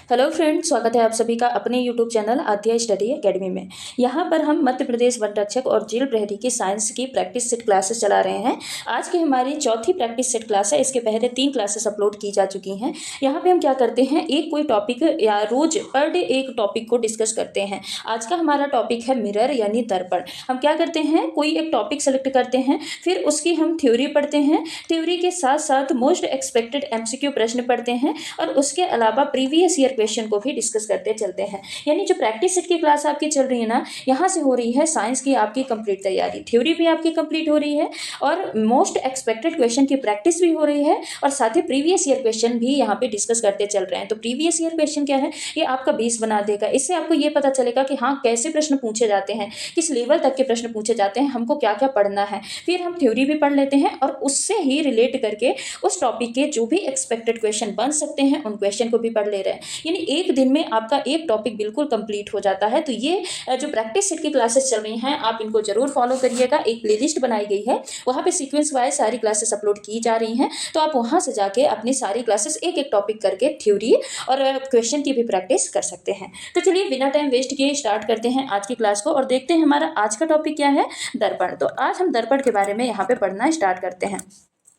Hello friends, स्वागत है आप सभी का अपने यूट्यूब चैनल आद्या स्टडी एकेडमी में। यहाँ पर हम मध्य प्रदेश वन रक्षक और जेल प्रहरी की साइंस की प्रैक्टिस सेट क्लासेस चला रहे हैं। आज की हमारी चौथी प्रैक्टिस सेट क्लास है। इसके पहले 3 क्लासेस अपलोड की जा चुकी हैं। यहाँ पे हम क्या करते हैं, एक कोई टॉपिक या रोज पर डे एक टॉपिक को डिस्कस करते हैं। आज का हमारा टॉपिक है मिरर यानी दर्पण। हम क्या करते हैं, कोई एक टॉपिक सेलेक्ट करते हैं, फिर उसकी हम थ्योरी पढ़ते हैं। थ्योरी के साथ साथ मोस्ट एक्सपेक्टेड एमसीक्यू प्रश्न पढ़ते हैं और उसके अलावा प्रीवियस ईयर क्वेश्चन को भी डिस्कस करते चलते हैं। यानी जो प्रैक्टिस सेट की क्लास आपकी चल रही है ना, यहाँ से हो रही है साइंस की आपकी कंप्लीट तैयारी, थ्योरी भी आपकी कंप्लीट हो रही है और मोस्ट एक्सपेक्टेड क्वेश्चन की प्रैक्टिस भी हो रही है और साथ ही प्रीवियस ईयर क्वेश्चन भी यहाँ पे डिस्कस करते चल रहे हैं। तो प्रीवियस ईयर क्वेश्चन क्या है, ये आपका बेस बना देगा। इससे आपको ये पता चलेगा कि हाँ, कैसे प्रश्न पूछे जाते हैं, किस लेवल तक के प्रश्न पूछे जाते हैं, हमको क्या क्या पढ़ना है। फिर हम थ्योरी भी पढ़ लेते हैं और उससे ही रिलेट करके उस टॉपिक के जो भी एक्सपेक्टेड क्वेश्चन बन सकते हैं उन क्वेश्चन को भी पढ़ ले रहे हैं। यानी एक दिन में आपका एक टॉपिक बिल्कुल कंप्लीट हो जाता है। तो ये जो प्रैक्टिस सेट की क्लासेस चल रही हैं, आप इनको जरूर फॉलो करिएगा। एक प्लेलिस्ट बनाई गई है, वहाँ पे सीक्वेंस वाइज सारी क्लासेस अपलोड की जा रही हैं। तो आप वहाँ से जाके अपनी सारी क्लासेस एक एक टॉपिक करके थ्योरी और क्वेश्चन की भी प्रैक्टिस कर सकते हैं। तो चलिए बिना टाइम वेस्ट किए स्टार्ट करते हैं आज की क्लास को और देखते हैं हमारा आज का टॉपिक क्या है, दर्पण। तो आज हम दर्पण के बारे में यहाँ पे पढ़ना स्टार्ट करते हैं।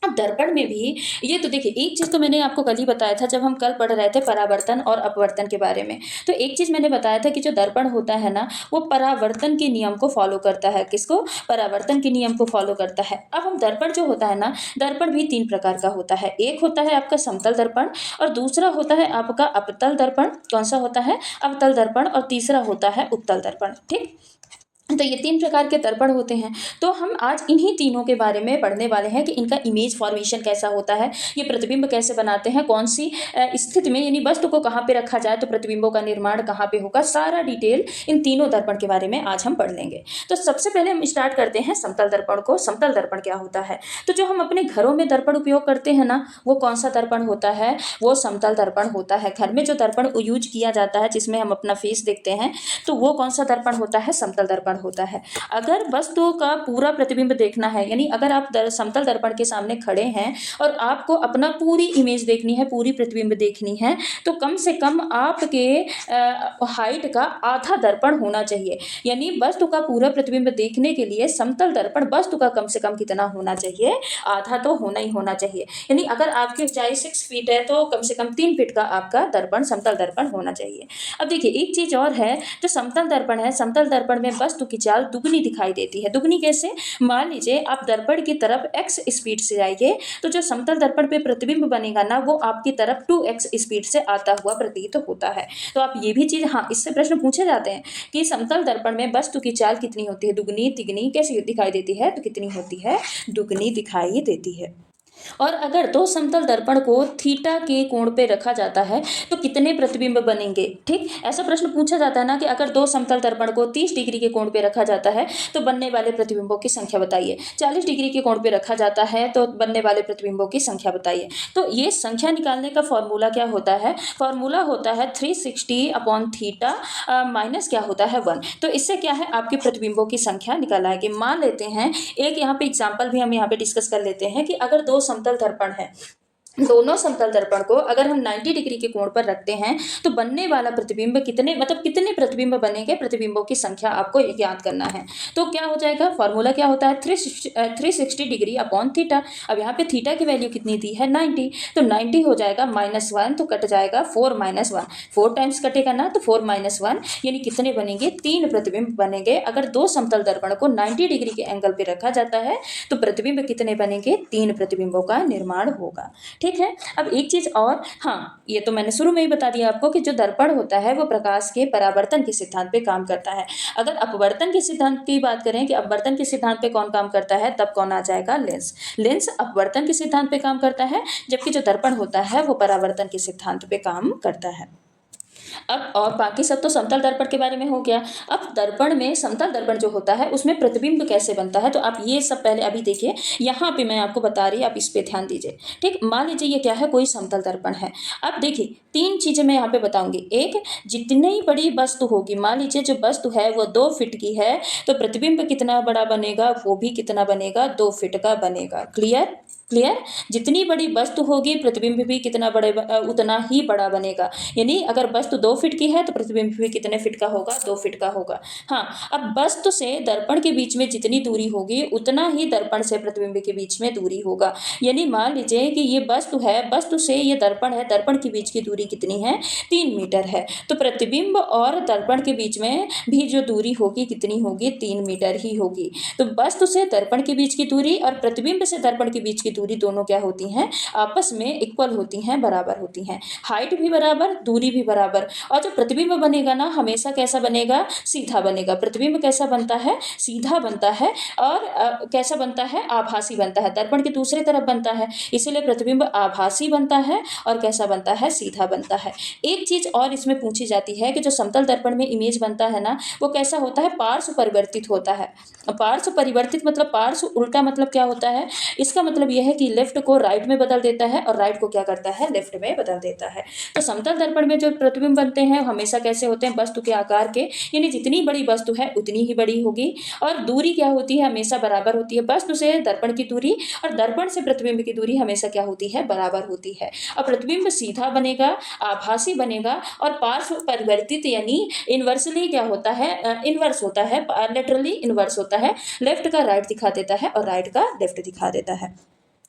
अब दर्पण में भी ये तो देखिए, एक चीज़ तो मैंने आपको कल ही बताया था जब हम कल पढ़ रहे थे परावर्तन और अपवर्तन के बारे में। तो एक चीज़ मैंने बताया था कि जो दर्पण होता है ना, वो परावर्तन के नियम को फॉलो करता है। किसको? परावर्तन के नियम को फॉलो करता है। अब हम दर्पण जो होता है ना, दर्पण भी 3 प्रकार का होता है। एक होता है आपका समतल दर्पण और दूसरा होता है आपका अवतल दर्पण। कौन सा होता है? अवतल दर्पण। और तीसरा होता है उत्तल दर्पण। ठीक, तो ये 3 प्रकार के दर्पण होते हैं। तो हम आज इन्हीं तीनों के बारे में पढ़ने वाले हैं कि इनका इमेज फॉर्मेशन कैसा होता है, ये प्रतिबिंब कैसे बनाते हैं, कौन सी स्थिति में, यानी वस्तु को कहाँ पे रखा जाए तो प्रतिबिंबों का निर्माण कहाँ पे होगा, सारा डिटेल इन तीनों दर्पण के बारे में आज हम पढ़ लेंगे। तो सबसे पहले हम स्टार्ट करते हैं समतल दर्पण को। समतल दर्पण क्या होता है? तो जो हम अपने घरों में दर्पण उपयोग करते हैं ना, वो कौन सा दर्पण होता है? वो समतल दर्पण होता है। घर में जो दर्पण यूज किया जाता है जिसमें हम अपना फेस देखते हैं, तो वो कौन सा दर्पण होता है? समतल दर्पण होता है। अगर वस्तुओं का पूरा प्रतिबिंब देखना है, यानी अगर आप समतल दर्पण के सामने खड़े हैं और आपको अपना पूरी इमेज देखनी है, पूरी प्रतिबिंब देखनी है, तो कम से कम आपके हाइट का आधा दर्पण होना चाहिए। यानी वस्तु का पूरा प्रतिबिंब देखने के लिए समतल दर्पण वस्तु का कम से कम कितना होना चाहिए? आधा तो होना ही होना चाहिए। यानी अगर आपकी ऊंचाई 6 फीट है तो कम से कम 3 फीट का आपका दर्पण, समतल दर्पण होना चाहिए। अब देखिए, एक चीज और है, जो समतल दर्पण है, समतल दर्पण में वस्तु की चाल दुगनी दिखाई देती है। दुगनी कैसे? मान लीजिए आप दर्पण की तरफ x स्पीड से जाइए, तो जो समतल दर्पण पे प्रतिबिंब बनेगा ना, वो आपकी तरफ 2x स्पीड से आता हुआ प्रतीत होता है। तो आप ये भी चीज, हाँ, इससे प्रश्न पूछे जाते हैं कि समतल दर्पण में वस्तु की चाल कितनी होती है, दुगनी, तिगनी, कैसी दिखाई देती है? तो कितनी होती है? दुगनी दिखाई देती है। और अगर दो समतल दर्पण को थीटा के कोण पे रखा जाता है तो कितने प्रतिबिंब बनेंगे? ठीक, ऐसा प्रश्न पूछा जाता है ना कि अगर दो समतल दर्पण को 30 डिग्री के कोण पे रखा जाता है तो बनने वाले प्रतिबिंबों की संख्या बताइए। 40 डिग्री के कोण पे रखा जाता है तो बनने वाले प्रतिबिंबों की संख्या बताइए। तो ये संख्या निकालने का फॉर्मूला क्या होता है? फॉर्मूला होता है 360 अपॉन थीटा माइनस क्या होता है 1। तो इससे क्या है, आपके प्रतिबिंबों की संख्या निकाल आएगी। मान लेते हैं एक यहाँ पे एग्जाम्पल भी हम यहाँ पे डिस्कस कर लेते हैं कि अगर दो समतल दर्पण है, दोनों समतल दर्पण को अगर हम 90 डिग्री के कोण पर रखते हैं तो बनने वाला प्रतिबिंब कितने, मतलब कितने प्रतिबिंब बनेंगे, प्रतिबिंबों की संख्या आपको ज्ञात करना है। तो क्या हो जाएगा, फॉर्मूला क्या होता है? 360 डिग्री अपॉन थीटा। अब यहाँ पे थीटा की वैल्यू कितनी दी है? 90। तो 90 हो जाएगा -1, तो कट जाएगा 4 - 1, 4 टाइम्स कटेगा ना, तो 4 - 1 यानी कितने बनेंगे? 3 प्रतिबिंब बनेंगे। अगर दो समतल दर्पण को 90 डिग्री के एंगल पे रखा जाता है तो प्रतिबिंब कितने बनेंगे? 3 प्रतिबिंबों का निर्माण होगा। ठीक है। अब एक चीज और, हाँ, ये तो मैंने शुरू में ही बता दिया आपको कि जो दर्पण होता है वो प्रकाश के परावर्तन के सिद्धांत पे काम करता है। अगर अपवर्तन के सिद्धांत की बात करें कि अपवर्तन के सिद्धांत पे कौन काम करता है, तब कौन आ जाएगा? लेंस। लेंस अपवर्तन के सिद्धांत पे काम करता है, जबकि जो दर्पण होता है वो परावर्तन के सिद्धांत पे काम करता है। अब और बाकी सब तो समतल दर्पण के बारे में हो गया। अब दर्पण में, समतल दर्पण जो होता है उसमें प्रतिबिंब कैसे बनता है, तो आप ये सब पहले अभी देखिए। यहाँ पे मैं आपको बता रही, आप इस पे ध्यान दीजिए। ठीक, मान लीजिए ये क्या है, कोई समतल दर्पण है। अब देखिए 3 चीजें मैं यहाँ पे बताऊंगी। एक, जितनी बड़ी वस्तु होगी, मान लीजिए जो वस्तु है वो 2 फीट की है, तो प्रतिबिंब कितना बड़ा बनेगा? वो भी कितना बनेगा? 2 फीट का बनेगा। क्लियर? क्लियर। जितनी बड़ी वस्तु होगी प्रतिबिंब भी कितना उतना ही बड़ा बनेगा। यानी अगर वस्तु 2 फीट की है तो प्रतिबिंब भी कितने फीट का होगा, 2 फीट का होगा। हाँ, अब वस्तु से दर्पण के बीच में जितनी दूरी होगी उतना ही दर्पण से प्रतिबिंब के बीच में दूरी होगा। यानी मान लीजिए कि ये वस्तु है, वस्तु से ये दर्पण है, दर्पण के बीच की दूरी कितनी है, 3 मीटर है। तो प्रतिबिंब और दर्पण के बीच में भी जो दूरी होगी कितनी होगी, 3 मीटर ही होगी। तो वस्तु से दर्पण के बीच की दूरी और प्रतिबिंब से दर्पण के बीच की दूरी दोनों क्या होती हैं, आपस में इक्वल होती हैं, बराबर होती हैं। हाइट भी बराबर, दूरी भी बराबर। और जो प्रतिबिंब बनेगा ना हमेशा कैसा बनेगा, सीधा बनेगा। प्रतिबिंब कैसा बनता है, सीधा बनता है। और कैसा बनता है, आभासी बनता है, दर्पण के दूसरे तरफ बनता है, इसीलिए प्रतिबिंब आभासी बनता है। और कैसा बनता है, सीधा बनता है। एक चीज और इसमें पूछी जाती है कि जो समतल दर्पण में इमेज बनता है ना वो कैसा होता है, पार्श्व परिवर्तित होता है। पार्श्व परिवर्तित मतलब पार्श्व उल्टा मतलब क्या होता है, इसका मतलब यह है कि लेफ्ट को राइट में बदल देता है और राइट को क्या करता है, लेफ्ट में बदल देता है। तो समतल दर्पण में जो प्रतिबिंब बनते हैं हमेशा कैसे होते हैं, वस्तु के आकार के, यानी जितनी बड़ी वस्तु है उतनी ही बड़ी होगी। और दूरी क्या होती है, हमेशा बराबर होती है। वस्तु से दर्पण की दूरी और दर्पण से प्रतिबिंब की दूरी हमेशा क्या होती है, बराबर होती है। और प्रतिबिंब सीधा बनेगा, आभासी बनेगा और पार्श्व परिवर्तित यानी इनवर्सली क्या होता है, इनवर्स होता है, लेटरली इनवर्स होता है। लेफ्ट का राइट दिखा देता है और राइट का लेफ्ट दिखा देता है।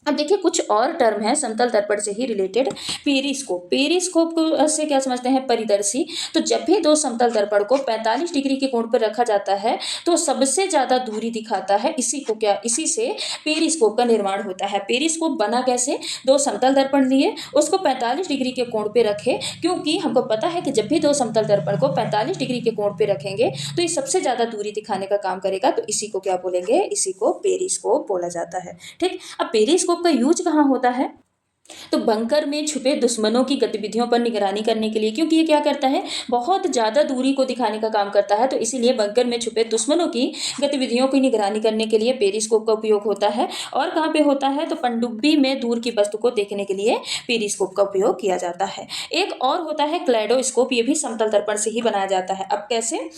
अब देखिए कुछ और टर्म है समतल दर्पण से ही रिलेटेड। पेरिस्कोप, पेरिस्कोप को से क्या समझते हैं, परिदर्शी। तो जब भी दो समतल दर्पण को 45 डिग्री के कोण पर रखा जाता है तो सबसे ज्यादा दूरी दिखाता है, इसी को क्या, इसी से पेरिस्कोप का निर्माण होता है। पेरिस्कोप बना कैसे, दो समतल दर्पण लिए, उसको 45 डिग्री के कोण पे रखे, क्योंकि हमको पता है कि जब भी दो समतल दर्पण को 45 डिग्री के कोण पे रखेंगे तो ये सबसे ज्यादा दूरी दिखाने का काम करेगा। तो इसी को क्या बोलेंगे, इसी को पेरिस्कोप बोला जाता है। ठीक। अब पेरिस्कोप का यूज कहाँ होता है, तो बंकर में छुपे दुश्मनों की गतिविधियों पर निगरानी करने के लिए, क्योंकि ये क्या करता है, बहुत ज़्यादा दूरी को दिखाने का काम करता है। तो इसीलिए बंकर में छुपे दुश्मनों की गतिविधियों की निगरानी करने के लिए पेरिस्कोप का उपयोग होता है। और कहाँ पे होता है, तो पनडुब्बी में दूर की वस्तु को देखने के लिए पेरिस्कोप का उपयोग किया जाता है। एक और होता है क्लेडोस्कोप, ये भी समतल दर्पण से ही बनाया जाता है। अब कैसे,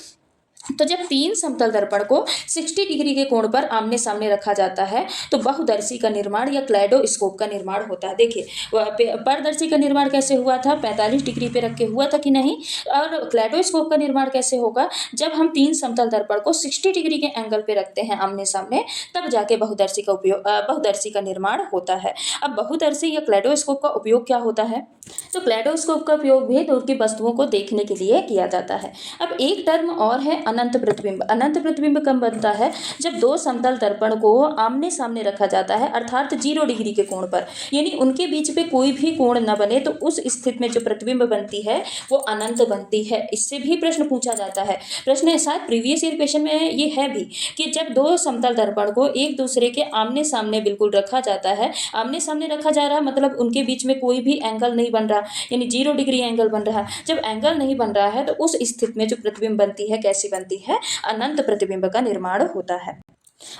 तो जब 3 समतल दर्पण को 60 डिग्री के कोण पर आमने सामने रखा जाता है तो बहुदर्शी का निर्माण या क्लेडोस्कोप का निर्माण होता है। देखिए परदर्शी का निर्माण कैसे हुआ था, 45 डिग्री पे रख के हुआ था कि नहीं। और क्लेडोस्कोप का निर्माण कैसे होगा, जब हम 3 समतल दर्पण को 60 डिग्री के एंगल पे रखते हैं आमने सामने, तब जाके बहुदर्शी का निर्माण होता है। अब बहुदर्शी या क्लेडोस्कोप का उपयोग क्या होता है, तो क्लेडोस्कोप का उपयोग भी दूर की वस्तुओं को देखने के लिए किया जाता है। अब एक टर्म और है अनंत प्रतिबिंब। अनंत प्रतिबिंब कब बनता है, जब दो समतल दर्पण को आमने सामने रखा जाता है अर्थात 0 डिग्री के कोण पर, यानी उनके बीच पे कोई भी कोण न बने, तो उस स्थिति में जो प्रतिबिंब बनती है वो अनंत बनती है। इससे भी प्रश्न पूछा जाता है। प्रश्न शायद प्रीवियस ईयर क्वेश्चन में ये है भी कि जब दो समतल दर्पण को एक दूसरे के आमने सामने बिल्कुल रखा जाता है, आमने सामने रखा जा रहा मतलब उनके बीच में कोई भी एंगल नहीं बन रहा, यानी 0 डिग्री एंगल बन रहा है। जब एंगल नहीं बन रहा है तो उस स्थिति में जो प्रतिबिंब बनती है कैसी बनती है, अनंत प्रतिबिंब का निर्माण होता है।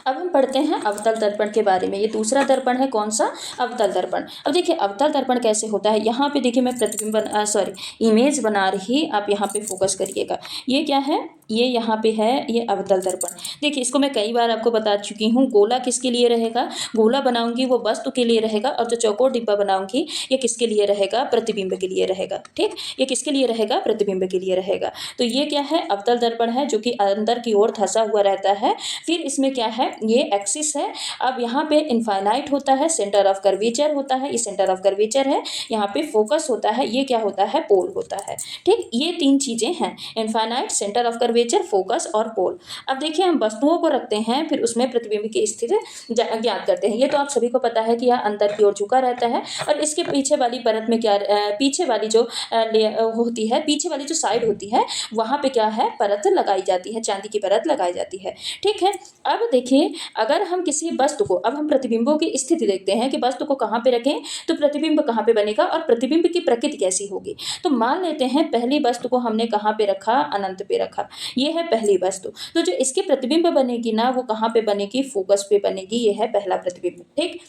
अब हम पढ़ते हैं अवतल दर्पण के बारे में। ये दूसरा दर्पण है, कौन सा, अवतल दर्पण। अब देखिए अवतल दर्पण कैसे होता है, यहाँ पे देखिए मैं प्रतिबिंब इमेज बना रही, आप यहाँ पे फोकस करिएगा। ये क्या है, ये यहाँ पे है, ये अवतल दर्पण। देखिए इसको मैं कई बार आपको बता चुकी हूँ। गोला किसके लिए रहेगा, गोला बनाऊंगी वो वस्तु के लिए रहेगा, और जो चौकोर डिब्बा बनाऊंगी ये किसके लिए रहेगा, प्रतिबिंब के लिए रहेगा। ठीक, ये किसके लिए रहेगा, प्रतिबिंब के लिए रहेगा। तो ये क्या है, अवतल दर्पण है जो कि अंदर की ओर धंसा हुआ रहता है। फिर इसमें क्या है, ये एक्सिस है। अब यहाँ पे इनफाइनाइट होता है, सेंटर ऑफ कर्वेचर होता है, ये सेंटर ऑफ कर्वेचर है। यहाँ पे फोकस होता है, ये क्या होता है, पोल होता है। ठीक, ये 3 चीजें हैं, infinite, centre of curvature, focus और पोल। अब देखिए हम वस्तुओं को रखते हैं, फिर उसमें प्रतिबिंब की स्थिति ज्ञात करते हैं। ये तो आप सभी को पता है कि यह अंदर की ओर झुका रहता है, और इसके पीछे वाली परत में क्या, पीछे वाली जो होती है, पीछे वाली जो साइड होती है वहां पे क्या है, परत लगाई जाती है, चांदी की परत लगाई जाती है। ठीक है। अब देखिए अगर हम किसी वस्तु को, अब हम प्रतिबिंबों की स्थिति देखते हैं कि वस्तु को कहाँ पे रखें, तो प्रतिबिंब कहाँ पे बनेगा और प्रतिबिंब की प्रकृति कैसी होगी। तो मान लेते हैं पहली वस्तु को हमने कहाँ पे रखा, अनंत पे रखा, ये है पहली वस्तु। तो जो इसकी प्रतिबिंब बनेगी ना वो कहाँ पे बनेगी, फोकस पे बनेगी, ये है पहला प्रतिबिंब। ठीक।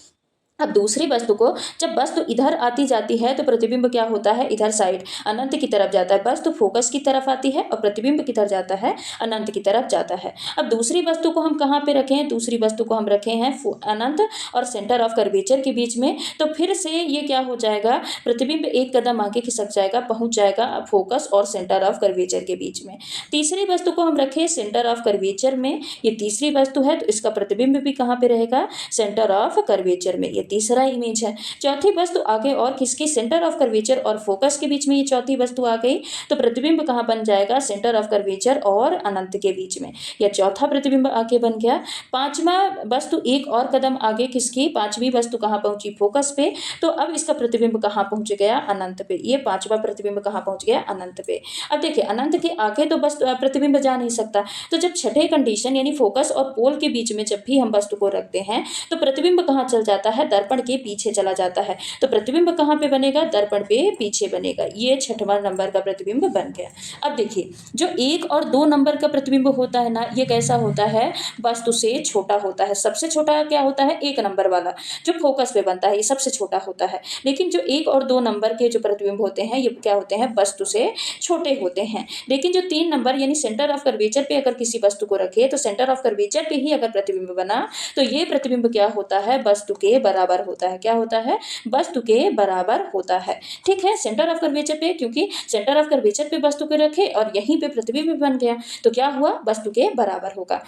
अब दूसरी वस्तु को, जब वस्तु इधर आती जाती है तो प्रतिबिंब क्या होता है, इधर साइड अनंत की तरफ जाता है। वस्तु फोकस की तरफ आती है और प्रतिबिंब किधर जाता है, अनंत की तरफ जाता है। अब दूसरी वस्तु को हम कहाँ पे रखें, दूसरी वस्तु को हम रखे हैं अनंत और सेंटर ऑफ कर्वेचर के बीच में। तो फिर से ये क्या हो जाएगा, प्रतिबिंब एक कदम आगे खिसक जाएगा, पहुंच जाएगा फोकस और सेंटर ऑफ कर्वेचर के बीच में। तीसरी वस्तु को हम रखें सेंटर ऑफ कर्वेचर में, ये तीसरी वस्तु है, तो इसका प्रतिबिंब भी कहाँ पे रहेगा, सेंटर ऑफ कर्वेचर में। ये तीसरा इमेज है। चौथी वस्तु आगे और किसकी, सेंटर ऑफ कर्वेचर और फोकस के बीच में ये चौथी वस्तु आ गई, तो प्रतिबिंब कहाँ बन जाएगा, सेंटर ऑफ कर्वेचर और अनंत के बीच में। यह चौथा प्रतिबिंब आगे बन गया। पांचवा वस्तु एक और कदम आगे किसकी, पांचवी वस्तु कहाँ पहुंची, फोकस पे, तो अब इसका प्रतिबिंब कहाँ पहुंच गया, अनंत पे। ये पांचवा प्रतिबिंब कहाँ पहुंच गया, अनंत पे। अब देखिए अनंत के आगे तो बस प्रतिबिंब जा नहीं सकता, तो जब छठे कंडीशन यानी फोकस और पोल के बीच में जब भी हम वस्तु को रखते हैं तो प्रतिबिंब कहाँ चल जाता है, दर्पण के पीछे चला जाता है। तो प्रतिबिंब कहाँ पे बनेगा, दर्पण पे पीछे बनेगा। ये छठवां नंबर का प्रतिबिंब बन गया। अब देखिए जो 1 और 2 नंबर का प्रतिबिंब होता है ना, ये कैसा होता है, वस्तु से छोटा होता है। सबसे छोटा क्या होता है, 1 नंबर वाला जो फोकस पे बनता है, ये सबसे छोटा होता है। लेकिन जो 1 और 2 नंबर के जो प्रतिबिंब होते हैं, ये क्या होते हैं, वस्तु से छोटे होते हैं। लेकिन जो 3 नंबर यानी सेंटर ऑफ कर्वेचर पे अगर किसी वस्तु को रखे, तो सेंटर ऑफ कर्वेचर पे ही अगर प्रतिबिंब बना, तो ये प्रतिबिंब क्या होता है, वस्तु के बराबर होता है। क्या होता है, वस्तु के बराबर होता है। ठीक है, सेंटर ऑफ कर्वेचर पे, क्योंकि सेंटर ऑफ कर्वेचर पे वस्तु को रखे और यहीं पे प्रतिबिंब बन गया, तो क्या हुआ, वस्तु के बराबर होगा।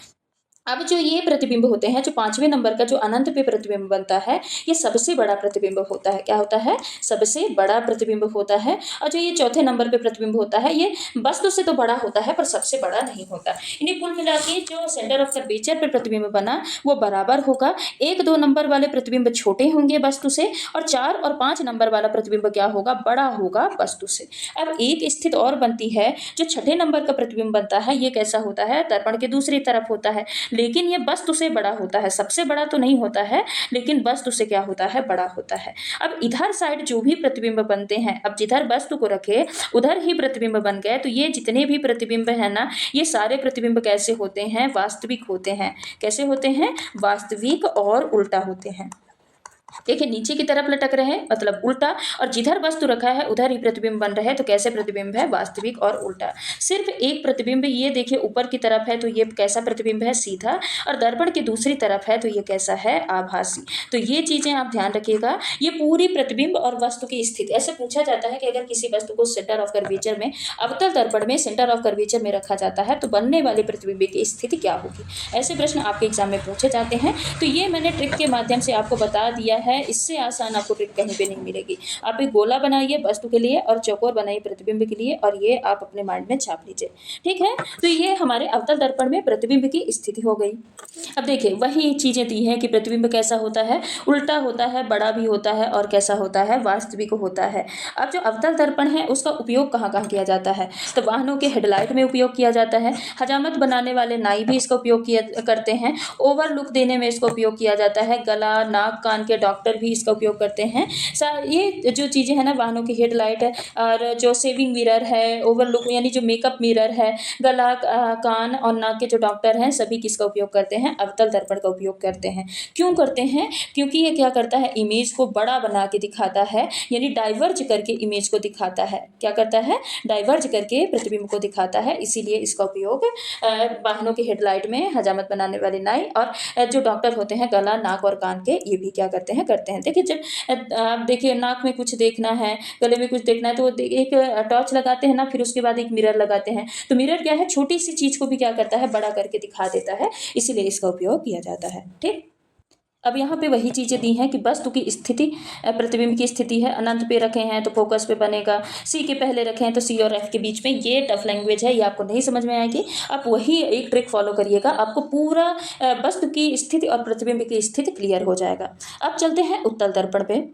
अब जो ये प्रतिबिंब होते हैं, जो 5वें नंबर का जो अनंत पे प्रतिबिंब बनता है, ये सबसे बड़ा प्रतिबिंब होता है। क्या होता है, सबसे बड़ा प्रतिबिंब होता है। और जो ये चौथे नंबर पे प्रतिबिंब होता है, ये वस्तु से तो बड़ा होता है पर सबसे बड़ा नहीं होता। इन्हें कुल मिला के जो सेंटर ऑफ कर्वेचर पे प्रतिबिंब बना वो बराबर होगा। 1-2 नंबर वाले प्रतिबिंब छोटे होंगे वस्तु से, और 4 और 5 नंबर वाला प्रतिबिंब क्या होगा, बड़ा होगा वस्तु से। अब एक स्थिति और बनती है, जो छठे नंबर का प्रतिबिंब बनता है, ये कैसा होता है, दर्पण के दूसरी तरफ होता है, लेकिन ये वस्तु से बड़ा होता है। सबसे बड़ा तो नहीं होता है, लेकिन वस्तु से क्या होता है, बड़ा होता है। अब इधर साइड जो भी प्रतिबिंब बनते हैं, अब जिधर वस्तु को रखे उधर ही प्रतिबिंब बन गए, तो ये जितने भी प्रतिबिंब है ना, ये सारे प्रतिबिंब कैसे होते हैं, वास्तविक होते हैं। कैसे होते हैं, वास्तविक और उल्टा होते हैं। देखिए नीचे की तरफ लटक रहे हैं मतलब उल्टा, और जिधर वस्तु रखा है उधर ही प्रतिबिंब बन रहे हैं, तो कैसे प्रतिबिंब है, वास्तविक और उल्टा। सिर्फ एक प्रतिबिंब ये देखिए ऊपर की तरफ है, तो ये कैसा प्रतिबिंब है, सीधा, और दर्पण की दूसरी तरफ है तो ये कैसा है, आभासी। तो ये चीजें आप ध्यान रखिएगा। ये पूरी प्रतिबिंब और वस्तु की स्थिति, ऐसे पूछा जाता है कि अगर किसी वस्तु को सेंटर ऑफ कर्वेचर में, अवतल दर्पण में सेंटर ऑफ कर्वेचर में रखा जाता है, तो बनने वाले प्रतिबिंब की स्थिति क्या होगी। ऐसे प्रश्न आपके एग्जाम में पूछे जाते हैं। तो ये मैंने ट्रिक के माध्यम से आपको बता दिया है, इससे आसान आपको ट्रिक कहीं पे नहीं मिलेगी। आप एक गोला बनाइए वस्तु के लिए और चौकोर बनाइए प्रतिबिंब के लिए, और ये आप अपने माइंड में छाप लीजिए। ठीक है, तो ये हमारे अवतल दर्पण में प्रतिबिंब की स्थिति हो गई। अब देखिए वही चीजें दी हैं कि प्रतिबिंब कैसा होता है, उल्टा होता है, बड़ा भी होता है, और कैसा होता है, वास्तविक होता है। अब जो अवतल दर्पण है उसका उपयोग कहाँ कहाँ किया जाता है, तो वाहनों के हेडलाइट में उपयोग किया जाता है, हजामत बनाने वाले नाई भी इसका उपयोग किया करते हैं, ओवरलुक देने में इसका उपयोग किया जाता है, गला नाक कान के डॉक्टर भी इसका उपयोग करते हैं। ये जो चीज़ें हैं ना, वाहनों की हेडलाइट है, और जो सेविंग मिरर है, ओवरलुक यानी जो मेकअप मिरर है, गला कान और नाक के जो डॉक्टर हैं, सभी किसका उपयोग करते हैं, अवतल दर्पण का उपयोग करते हैं। क्यों करते हैं, क्योंकि ये क्या करता है, इमेज को बड़ा बना के दिखाता है, यानी डाइवर्ज करके इमेज को दिखाता है। क्या करता है, डाइवर्ज करके प्रतिबिंब को दिखाता है, इसीलिए इसका उपयोग वाहनों की हेडलाइट में, हजामत बनाने वाले नाई और जो डॉक्टर होते हैं गला नाक और कान के, ये भी क्या करते हैं, करते हैं। देखिए जब आप देखिए नाक में कुछ देखना है, गले में कुछ देखना है, तो एक टॉर्च लगाते हैं ना, फिर उसके बाद एक मिरर लगाते हैं। तो मिरर क्या है, छोटी सी चीज को भी क्या करता है, बड़ा करके दिखा देता है, इसीलिए इसका उपयोग किया जाता है। ठीक, अब यहाँ पे वही चीज़ें दी हैं कि वस्तु की स्थिति, प्रतिबिंब की स्थिति है, अनंत पे रखे हैं तो फोकस पे बनेगा, सी के पहले रखे हैं तो सी और एफ के बीच में। ये टफ लैंग्वेज है, ये आपको नहीं समझ में आएगी, आप वही एक ट्रिक फॉलो करिएगा, आपको पूरा वस्तु की स्थिति और प्रतिबिंब की स्थिति क्लियर हो जाएगा। अब चलते हैं उत्तल दर्पण पे।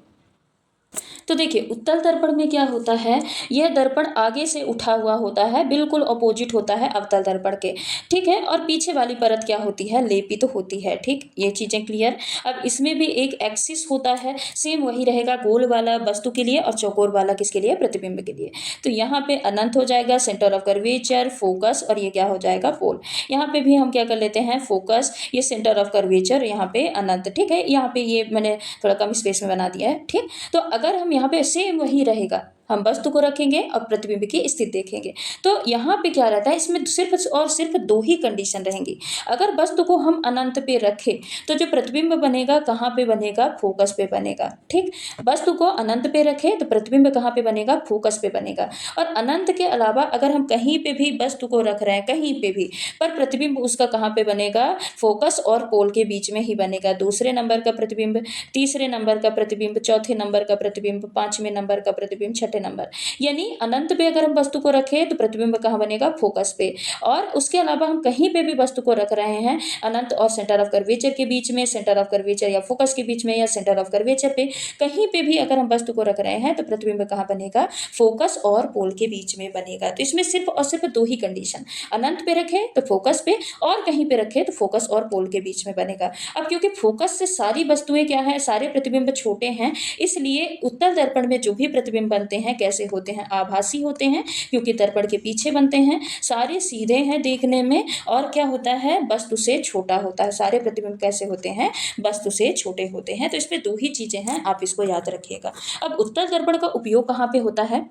तो देखिए उत्तल दर्पण में क्या होता है, यह दर्पण आगे से उठा हुआ होता है, बिल्कुल अपोजिट होता है अवतल दर्पण के, ठीक है। और पीछे वाली परत क्या होती है, लेपित तो होती है, ठीक। ये चीजें क्लियर। अब इसमें भी एक एक्सिस होता है, सेम वही रहेगा, गोल वाला वस्तु के लिए और चौकोर वाला किसके लिए, प्रतिबिंब के लिए। तो यहाँ पे अनंत हो जाएगा, सेंटर ऑफ कर्वेचर, फोकस, और ये क्या हो जाएगा, पोल। यहाँ पे भी हम क्या कर लेते हैं, फोकस, ये सेंटर ऑफ कर्वेचर, यहाँ पे अनंत, ठीक है। यहाँ पे ये मैंने थोड़ा कम स्पेस में बना दिया है, ठीक। तो अगर हम यहाँ पे सेम वही रहेगा, हम वस्तु को रखेंगे और प्रतिबिंब की स्थिति देखेंगे, तो यहाँ पे क्या रहता है, इसमें सिर्फ और सिर्फ दो ही कंडीशन रहेंगी। अगर वस्तु को हम अनंत पे रखें तो जो प्रतिबिंब बनेगा कहाँ पे बनेगा, फोकस पे बनेगा, ठीक। वस्तु को अनंत पे रखें तो प्रतिबिंब कहाँ पे बनेगा, फोकस पे बनेगा। और अनंत के अलावा अगर हम कहीं पे भी वस्तु को रख रहे हैं, कहीं पे भी, पर प्रतिबिंब उसका कहाँ पे बनेगा, फोकस और पोल के बीच में ही बनेगा। दूसरे नंबर का प्रतिबिंब, तीसरे नंबर का प्रतिबिंब, चौथे नंबर का प्रतिबिंब, पांचवें नंबर का प्रतिबिंब, छठे नंबर, यानी अनंत पे अगर हम वस्तु को रखें तो प्रतिबिंब कहाँ बनेगा, फोकस पे। और उसके अलावा हम कहीं पे भी वस्तु को रख रहे हैं, अनंत और सेंटर ऑफ कर्वेचर के बीच में, सेंटर ऑफ कर्वेचर या फोकस के बीच में, या सेंटर ऑफ कर्वेचर पे, कहीं पे भी अगर हम वस्तु को रख रहे हैं तो प्रतिबिंब कहाँ बनेगा, फोकस और पोल के बीच में बनेगा। तो इसमें सिर्फ और सिर्फ दो ही कंडीशन, अनंत पे रखें तो फोकस पे, और कहीं पे रखें तो फोकस और पोल के बीच में बनेगा। अब क्योंकि फोकस से सारी वस्तुएं क्या है, सारे प्रतिबिंब छोटे हैं, इसलिए उत्तल दर्पण में जो भी प्रतिबिंब बनते हैं कैसे होते हैं, आभासी होते हैं, क्योंकि दर्पण के पीछे बनते हैं, सारे सीधे हैं देखने में, और क्या होता है, वस्तु से छोटा होता है। सारे प्रतिबिंब कैसे होते हैं, वस्तु से छोटे होते हैं। तो इसमें दो ही चीजें हैं, आप इसको याद रखिएगा। अब उत्तल दर्पण का उपयोग कहाँ पे होता है,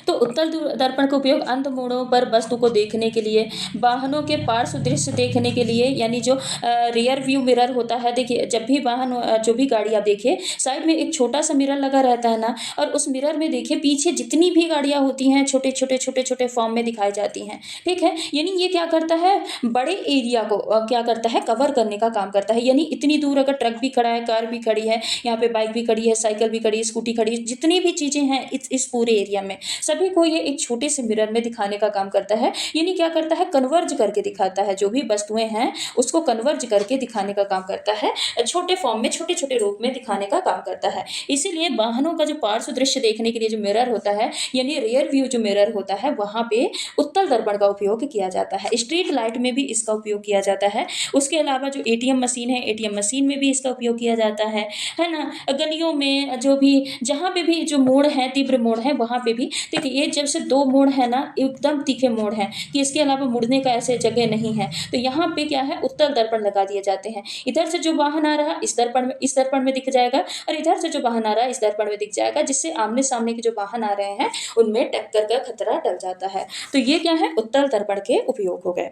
तो उत्तल दर्पण का उपयोग अंत मोड़ों पर वस्तु को देखने के लिए, वाहनों के पार्श्व दृश्य देखने के लिए, यानी जो रियर व्यू मिरर होता है, देखिए जब भी वाहन जो भी गाड़ी आप देखिए, साइड में एक छोटा सा मिरर लगा रहता है ना, और उस मिरर में देखिए पीछे जितनी भी गाड़ियां होती हैं छोटे छोटे छोटे छोटे फॉर्म में दिखाई जाती हैं, ठीक है। यानी ये क्या करता है, बड़े एरिया को क्या करता है, कवर करने का काम करता है। यानी इतनी दूर अगर ट्रक भी खड़ा है, कार भी खड़ी है, यहाँ पे बाइक भी खड़ी है, साइकिल भी खड़ी है, स्कूटी खड़ी है, जितनी भी चीजें हैं इस पूरे एरिया में सभी को ये एक छोटे से मिरर में दिखाने का काम करता है। यानी क्या करता है, कन्वर्ज करके दिखाता है, जो भी वस्तुएं हैं उसको कन्वर्ज करके दिखाने का काम करता है, छोटे फॉर्म में, छोटे छोटे रूप में दिखाने का काम करता है। इसीलिए वाहनों का जो पार्श्व दृश्य देखने के लिए जो मिरर होता है, यानी रियर व्यू जो मिरर होता है, वहां पे उत्तल दर्पण का उपयोग किया जाता है। स्ट्रीट लाइट में भी इसका उपयोग किया जाता है। उसके अलावा जो एटीएम मशीन है, एटीएम मशीन में भी इसका उपयोग किया जाता है ना। गलियों में जो भी, जहाँ पे भी जो मोड़ है, तीव्र मोड़ है, वहां पे भी देखिए, ये जब से दो मोड़ है ना, एकदम तीखे मोड़ है कि इसके अलावा मुड़ने का ऐसे जगह नहीं है, तो यहाँ पे क्या है, उत्तल दर्पण लगा दिए जाते हैं। इधर से जो वाहन आ रहा इस दर्पण में दिख जाएगा, और इधर से जो वाहन आ रहा है इस दर्पण में दिख जाएगा, जिससे आमने सामने के जो वाहन आ रहे हैं उनमें टक्कर का खतरा टल जाता है। तो ये क्या है, उत्तल दर्पण के उपयोग हो गए।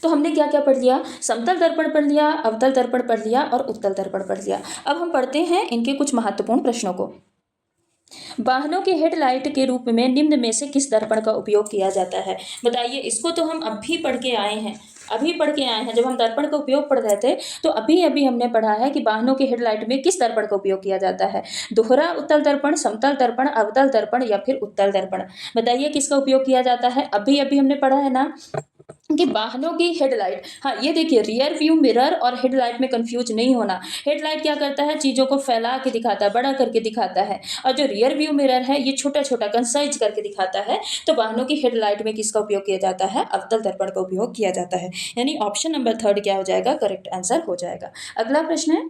तो हमने क्या क्या पढ़ लिया, समतल दर्पण पढ़ लिया, अवतल दर्पण पढ़ लिया और उत्तल दर्पण पढ़ लिया। अब हम पढ़ते हैं इनके कुछ महत्वपूर्ण प्रश्नों को। वाहनों के हेडलाइट के रूप में निम्न में से किस दर्पण का उपयोग किया जाता है, बताइए। इसको तो हम अभी पढ़ के आए हैं, जब हम दर्पण का उपयोग पढ़ रहे थे तो अभी अभी हमने पढ़ा है कि वाहनों के हेडलाइट में किस दर्पण का उपयोग किया जाता है, दोहरा उत्तल दर्पण, समतल दर्पण, अवतल दर्पण या फिर उत्तल दर्पण। बताइए किसका उपयोग किया जाता है। अभी अभी हमने पढ़ा है ना कि वाहनों की हेडलाइट, हाँ ये देखिए, रियर व्यू मिरर और हेडलाइट में कंफ्यूज नहीं होना। हेडलाइट क्या करता है, चीज़ों को फैला के दिखाता है, बड़ा करके दिखाता है, और जो रियर व्यू मिरर है ये छोटा छोटा कंसाइज करके दिखाता है। तो वाहनों की हेडलाइट में किसका उपयोग किया जाता है, अवतल दर्पण का उपयोग किया जाता है। यानी ऑप्शन नंबर 3 क्या हो जाएगा, करेक्ट आंसर हो जाएगा। अगला प्रश्न है,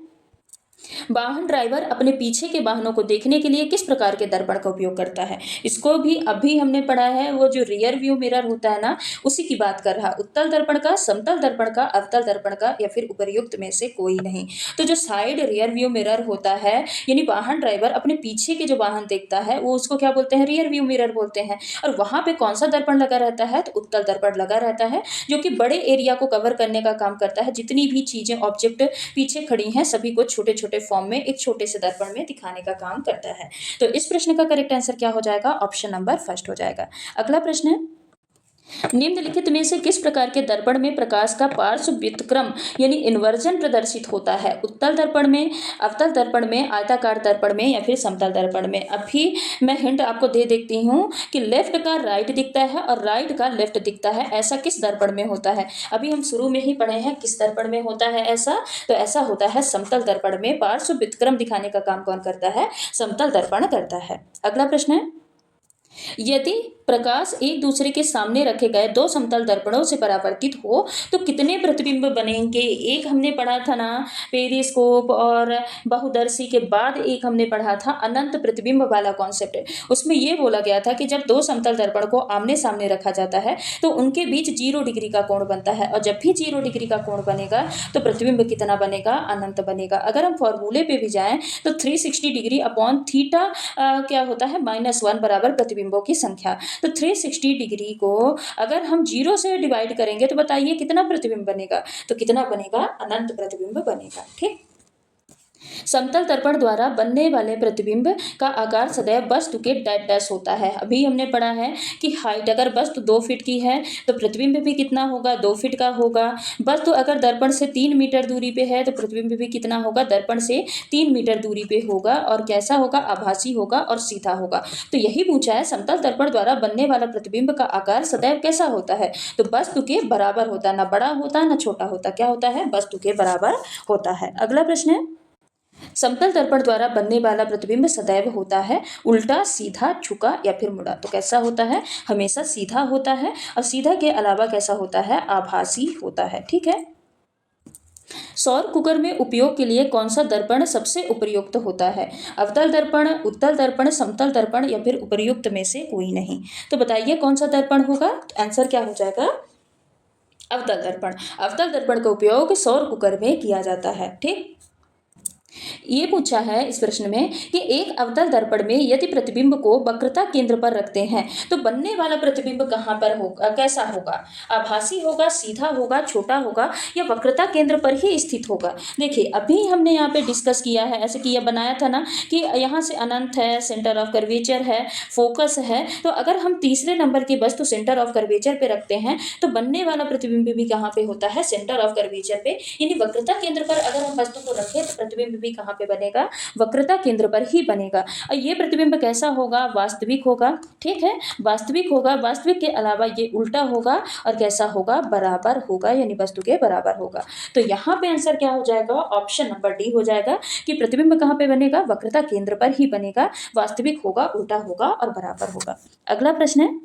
वाहन ड्राइवर अपने पीछे के वाहनों को देखने के लिए किस प्रकार के दर्पण का उपयोग करता है। इसको भी अभी हमने पढ़ा है, वो जो रियर व्यू मिरर होता है ना, उसी की बात कर रहा। उत्तल दर्पण का, समतल दर्पण का, अवतल दर्पण का या फिर उपर्युक्त में से कोई नहीं। तो जो साइड रियर व्यू मिरर होता है, यानी वाहन ड्राइवर अपने पीछे के जो वाहन देखता है वो उसको क्या बोलते हैं, रियर व्यू मिरर बोलते हैं। और वहां पे कौन सा दर्पण लगा रहता है, तो उत्तल दर्पण लगा रहता है, जो कि बड़े एरिया को कवर करने का काम करता है। जितनी भी चीजें, ऑब्जेक्ट पीछे खड़ी हैं, सभी को छोटे छोटे फॉर्म में एक छोटे से दर्पण में दिखाने का काम करता है। तो इस प्रश्न का करेक्ट आंसर क्या हो जाएगा, ऑप्शन नंबर 1 हो जाएगा। अगला प्रश्न है, निम्नलिखित में से किस प्रकार के दर्पण में प्रकाश का पार्श्व व्युत्क्रम यानी इन्वर्जन प्रदर्शित होता है? उत्तल दर्पण में, अवतल दर्पण में, आयताकार दर्पण में या फिर समतल दर्पण में? अभी मैं हिंट आपको दे देती हूँ कि लेफ्ट का राइट दिखता है और राइट का लेफ्ट दिखता है। ऐसा किस दर्पण में होता है? अभी हम शुरू में ही पढ़े हैं किस दर्पण में होता है ऐसा, तो ऐसा होता है समतल दर्पण में। पार्श्व व्युत्क्रम दिखाने का काम कौन करता है? समतल दर्पण करता है। अगला प्रश्न है, यदि प्रकाश एक दूसरे के सामने रखे गए दो समतल दर्पणों से परावर्तित हो तो कितने प्रतिबिंब बनेंगे? एक हमने पढ़ा था ना पेरिस्कोप और बहुदर्शी के बाद एक हमने पढ़ा था अनंत प्रतिबिंब वाला कॉन्सेप्ट। उसमें यह बोला गया था कि जब दो समतल दर्पण को आमने सामने रखा जाता है तो उनके बीच 0 डिग्री का कोण बनता है, और जब भी 0 डिग्री का कोण बनेगा तो प्रतिबिंब कितना बनेगा? अनंत बनेगा। अगर हम फॉर्मूले पे भी जाएं तो 360 डिग्री अपॉन थीटा क्या होता है? -1 बराबर प्रतिबिंबों की संख्या। तो 360 डिग्री को अगर हम 0 से डिवाइड करेंगे तो बताइए कितना प्रतिबिंब बनेगा? तो कितना बनेगा? अनंत प्रतिबिंब बनेगा। ठीक। समतल दर्पण द्वारा बनने वाले प्रतिबिंब का आकार सदैव वस्तु के डैश डैश होता है। अभी हमने पढ़ा है कि हाइट अगर वस्तु 2 फीट की है तो प्रतिबिंब भी कितना होगा? 2 फीट का होगा। वस्तु अगर दर्पण से 3 मीटर दूरी पे है तो प्रतिबिंब भी कितना होगा? दर्पण से 3 मीटर दूरी पे होगा। और कैसा होगा? आभासी होगा और सीधा होगा। तो यही पूछा है, समतल दर्पण द्वारा बनने वाला प्रतिबिंब का आकार सदैव कैसा होता है? तो वस्तु के बराबर होता है, ना बड़ा होता ना छोटा होता। क्या होता है? वस्तु के बराबर होता है। अगला प्रश्न है, समतल दर्पण द्वारा बनने वाला प्रतिबिंब सदैव होता है उल्टा, सीधा, झुका या फिर मुड़ा। तो कैसा होता है? हमेशा सीधा होता है। और सीधा के अलावा कैसा होता है? आभासी होता है। ठीक है। सौर कुकर में उपयोग के लिए कौन सा दर्पण सबसे उपयुक्त होता है? अवतल दर्पण, उत्तल दर्पण, समतल दर्पण या फिर उपयुक्त में से कोई नहीं। तो बताइए कौन सा दर्पण होगा? आंसर क्या हो जाएगा? अवतल दर्पण। अवतल दर्पण का उपयोग सौर कुकर में किया जाता है। ठीक। ये पूछा है इस प्रश्न में कि एक अवतल दर्पण में यदि प्रतिबिंब को वक्रता केंद्र पर रखते हैं तो बनने वाला प्रतिबिंब कहाँ पर होगा? कैसा होगा? आभासी होगा, सीधा होगा, छोटा होगा या वक्रता केंद्र पर ही स्थित होगा? देखिए अभी हमने यहाँ पे डिस्कस किया है, ऐसे किया बनाया था ना कि यहाँ से अनंत है, सेंटर ऑफ कर्वेचर है, फोकस है। तो अगर हम तीसरे नंबर की वस्तु सेंटर ऑफ कर्वेचर पे रखते हैं तो बनने वाला प्रतिबिंब भी कहाँ पे होता है? सेंटर ऑफ कर्वेचर पे। यानी वक्रता केंद्र पर अगर हम वस्तु को रखें तो प्रतिबिंब भी कहाँ पे बनेगा? वक्रता केंद्र पर ही बनेगा। और ये प्रतिबिंब कैसा होगा? वास्तविक होगा। ठीक है, वास्तविक होगा। वास्तविक के अलावा ये उल्टा होगा और कैसा होगा? बराबर होगा, यानी वस्तु के बराबर होगा। तो यहाँ पे आंसर क्या हो जाएगा? ऑप्शन नंबर डी हो जाएगा कि प्रतिबिंब कहाँ पे बनेगा? वक्रता केंद्र पर ही बनेगा। वास्तविक होगा, उल्टा होगा और बराबर होगा। अगला प्रश्न है,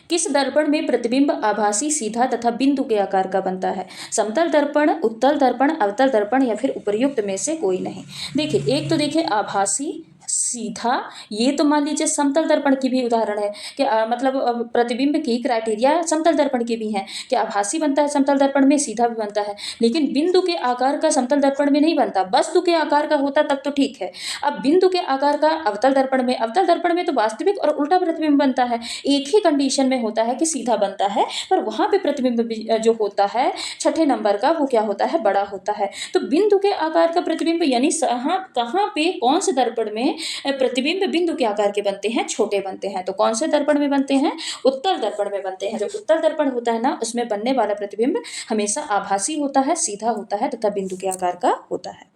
किस दर्पण में प्रतिबिंब आभासी, सीधा तथा बिंदु के आकार का बनता है? समतल दर्पण, उत्तल दर्पण, अवतल दर्पण या फिर उपर्युक्त में से कोई नहीं। देखिए एक तो देखिए आभासी, सीधा, ये तो मान लीजिए समतल दर्पण की भी उदाहरण है कि मतलब प्रतिबिंब की क्राइटेरिया समतल दर्पण के भी हैं कि आभासी बनता है समतल दर्पण में, सीधा भी बनता है। लेकिन बिंदु के आकार का समतल दर्पण में नहीं बनता। वस्तु के आकार का होता तब तो ठीक है। अब बिंदु के आकार का अवतल दर्पण में, अवतल दर्पण में तो वास्तविक और उल्टा प्रतिबिंब बनता है। एक ही कंडीशन में होता है कि सीधा बनता है, पर वहां पे प्रतिबिंब जो होता है छठे नंबर का वो क्या होता है? बड़ा होता है। तो बिंदु के आकार का प्रतिबिंब यानी कहाँ पे कौन से दर्पण में प्रतिबिंब बिंदु के आकार के बनते हैं? छोटे बनते हैं। तो कौन से दर्पण में बनते हैं? उत्तल दर्पण में बनते हैं। जो उत्तल दर्पण होता है ना उसमें बनने वाला प्रतिबिंब हमेशा आभासी होता है, सीधा होता है तथा बिंदु के आकार का होता है।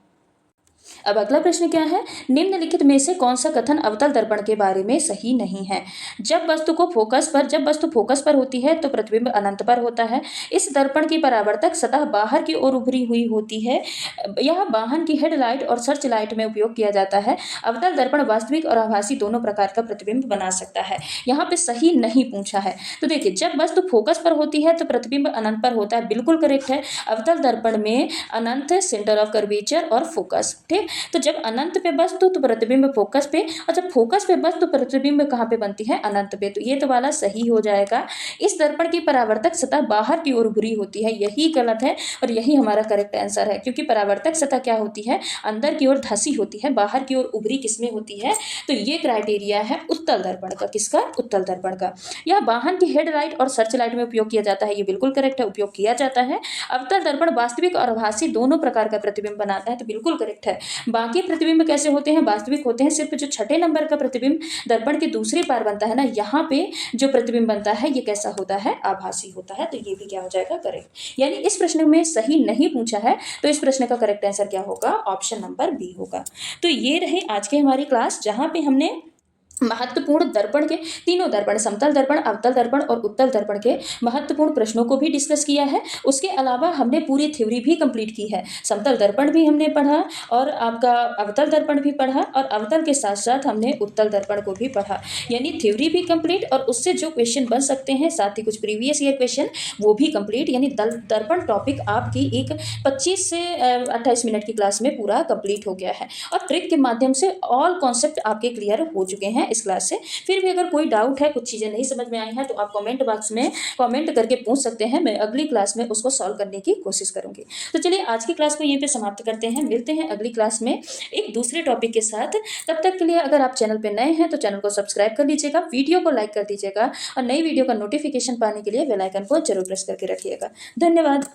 अब अगला प्रश्न क्या है, निम्नलिखित में से कौन सा कथन अवतल दर्पण के बारे में सही नहीं है? जब वस्तु फोकस पर होती है तो प्रतिबिंब अनंत पर होता है। इस दर्पण की परावर्तक सतह बाहर की ओर उभरी हुई होती है। यह वाहन की हेडलाइट और सर्च लाइट में उपयोग किया जाता है। अवतल दर्पण वास्तविक और आभासी दोनों प्रकार का प्रतिबिंब बना सकता है। यहाँ पे सही नहीं पूछा है। तो देखिए जब वस्तु फोकस पर होती है तो प्रतिबिंब अनंत पर होता है, बिल्कुल करेक्ट है। अवतल दर्पण में अनंत, सेंटर ऑफ कर्वेचर और फोकस। ठीक, तो जब अनंत पे वस्तु तो प्रतिबिंब फोकस पे, और जब फोकस पे वस्तु प्रतिबिंब कहाँ पे बनती है? अनंत पे। तो ये तो वाला सही हो जाएगा। इस दर्पण की परावर्तक सतह बाहर की ओर उभरी होती है, यही गलत है और यही हमारा करेक्ट आंसर है। क्योंकि परावर्तक सतह क्या होती है? अंदर की ओर धसी होती है, बाहर की ओर उभरी किसमें होती है? तो ये क्राइटेरिया है उत्तल दर्पण का। किसका? उत्तल दर्पण का। यह वाहन की हेडलाइट और सर्च लाइट में उपयोग किया जाता है, ये बिल्कुल करेक्ट है, उपयोग किया जाता है। अवतल दर्पण वास्तविक और आभासी दोनों प्रकार का प्रतिबिंब बनाता है, तो बिल्कुल करेक्ट है। बाकी प्रतिबिंब कैसे होते हैं, वास्तविक होते हैं। सिर्फ जो छठे नंबर का प्रतिबिंब दर्पण के दूसरी बार बनता है ना, यहाँ पे जो प्रतिबिंब बनता है ये कैसा होता है, आभासी होता है। तो ये भी क्या हो जाएगा, करेक्ट। यानी इस प्रश्न में सही नहीं पूछा है, तो इस प्रश्न का करेक्ट आंसर क्या होगा, ऑप्शन नंबर बी होगा। तो ये रहे आज की हमारी क्लास, जहां पे हमने महत्वपूर्ण दर्पण के तीनों दर्पण, समतल दर्पण, अवतल दर्पण और उत्तल दर्पण के महत्वपूर्ण प्रश्नों को भी डिस्कस किया है। उसके अलावा हमने पूरी थ्योरी भी कंप्लीट की है। समतल दर्पण भी हमने पढ़ा और आपका अवतल दर्पण भी पढ़ा, और अवतल के साथ साथ हमने उत्तल दर्पण को भी पढ़ा। यानी थ्योरी भी कंप्लीट, और उससे जो क्वेश्चन बन सकते हैं, साथ ही कुछ प्रीवियस ईयर क्वेश्चन वो भी कंप्लीट। यानी दर्पण टॉपिक आपकी एक 25 से 28 मिनट की क्लास में पूरा कंप्लीट हो गया है, और ट्रिक के माध्यम से ऑल कॉन्सेप्ट आपके क्लियर हो चुके हैं इस क्लास से। फिर भी अगर कोई डाउट है, कुछ चीज़ें नहीं समझ में आई हैं, तो आप कमेंट बॉक्स में कमेंट करके पूछ सकते हैं। मैं अगली क्लास में उसको सॉल्व करने की कोशिश करूंगी। तो चलिए आज की क्लास को यहीं पे समाप्त करते हैं। मिलते हैं अगली क्लास में एक दूसरे टॉपिक के साथ। तब तक के लिए अगर आप चैनल पर नए हैं तो चैनल को सब्सक्राइब कर लीजिएगा, वीडियो को लाइक कर दीजिएगा, और नई वीडियो का नोटिफिकेशन पाने के लिए बेल आइकन को जरूर प्रेस करके रखिएगा। धन्यवाद।